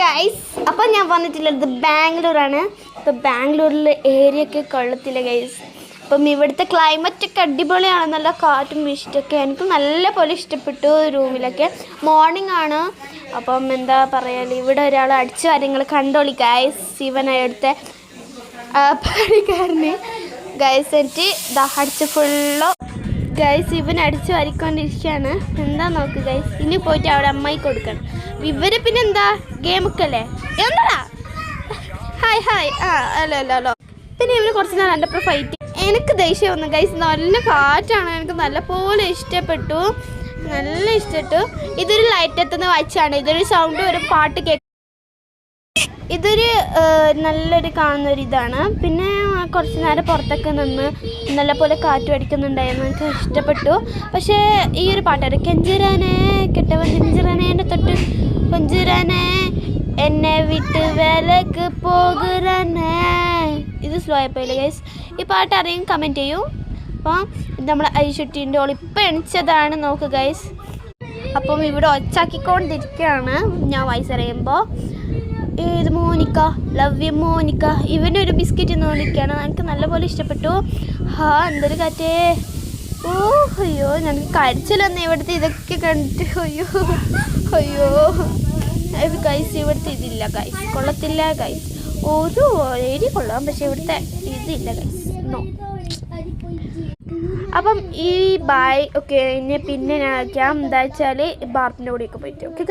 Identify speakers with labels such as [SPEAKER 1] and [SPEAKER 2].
[SPEAKER 1] Guys, അപ്പം ഞാൻ വന്നിട്ടുള്ളത് ബാംഗ്ലൂരാണ്. അപ്പം ബാംഗ്ലൂരിലെ ഏരിയ ഒക്കെ കൊള്ളത്തില്ല ഗൈസ്. അപ്പം ഇവിടുത്തെ ക്ലൈമറ്റൊക്കെ അടിപൊളിയാണ്, നല്ല കാറ്റും ഇഷ്ടമൊക്കെ. എനിക്ക് നല്ല പോലെ ഇഷ്ടപ്പെട്ടു. റൂമിലൊക്കെ മോർണിംഗ് ആണ്. അപ്പം എന്താ പറയുക, ഇവിടെ ഒരാൾ അടിച്ചു കാര്യങ്ങൾ കണ്ടോളി ഗൈസ്. ഇവനടുത്ത പണിക്കാരന് ഗൈസ് എനിക്ക് അടിച്ച് ഫുള്ളോ ഗൈസ്. ഇവൻ അടിച്ചു വരിക്കൊണ്ടിരിക്കുകയാണ്. എന്താ നോക്ക് ഗൈസ്, ഇനി പോയിട്ട് അവിടെ അമ്മായി കൊടുക്കണം. ഇവര് പിന്നെ എന്താ ഗെയിമൊക്കെ അല്ലേ, എന്താ ഹായ് ഹായ് അല്ലോ. പിന്നെ ഇവന് കുറച്ച് നേരം എൻ്റെ ഒപ്പം ഫൈറ്റ്. എനിക്ക് ദേഷ്യം വന്നു ഗൈസ്. നല്ല കാറ്റാണ്, എനിക്ക് നല്ല പോലെ ഇഷ്ടപ്പെട്ടു, നല്ല ഇഷ്ടപ്പെട്ടു. ഇതൊരു ലൈറ്റ് എത്തുന്ന വാച്ചാണ്. ഇതൊരു സൗണ്ട് ഒരു പാട്ട് കേൾക്കും. ഇതൊരു നല്ലൊരു കാണുന്നൊരു ഇതാണ്. പിന്നെ കുറച്ച് നേരം പുറത്തൊക്കെ നിന്ന് നല്ല പോലെ കാറ്റ് അടിക്കുന്നുണ്ടായിരുന്നു, എനിക്ക് ഇഷ്ടപ്പെട്ടു. പക്ഷേ ഈ ഒരു പാട്ടാണ് കെഞ്ചിറാനേ കെട്ടവൻ കെഞ്ചിറാനേ എൻ്റെ തൊട്ട് കൊഞ്ചിറാനേ എന്നെ വിട്ട് വേലക്ക് പോകുറാനേ. ഇത് സ്ലോ ആയിപ്പോയില്ല ഗൈസ്. ഈ പാട്ട് അറിയാൻ കമൻറ്റ് ചെയ്യൂ. അപ്പം ഇത് നമ്മൾ ഐശുട്ടീൻ്റെ ഓൾ ഇപ്പം എണിച്ചതാണ്, നോക്ക് ഗൈസ്. അപ്പം ഇവിടെ ഒച്ചാക്കിക്കൊണ്ടിരിക്കുകയാണ് ഞാൻ വയസ്സ് അറിയുമ്പോൾ. ഇത് മോനിക്ക, ലവ് യു മോനിക്ക. ഇവനൊരു ബിസ്ക്കറ്റ് നോക്കിയിരിക്കുകയാണ്, എനിക്ക് നല്ലപോലെ ഇഷ്ടപ്പെട്ടു. എന്തൊരു കാറ്റേ. അയ്യോ ഞങ്ങൾക്ക് കരച്ചിലൊന്നും ഇവിടുത്തെ ഇതൊക്കെ കണ്ടിട്ട്. അയ്യോ ഗൈസ്, ഇവിടുത്തെ ഇതില്ല ഗൈസ്, കൊള്ളത്തില്ല ഗൈസ്. ഒരു ഏരി കൊള്ളാം, പക്ഷെ ഇവിടുത്തെ ഇതില്ല ഗൈസ്, നോ. അപ്പം ഈ ബൈ ഓക്കെ. പിന്നെ ഞാൻ വയ്ക്കാം, എന്താ വെച്ചാൽ ബാർത്തിൻ്റെ കൂടെയൊക്കെ പോയിട്ട് ഓക്കെ.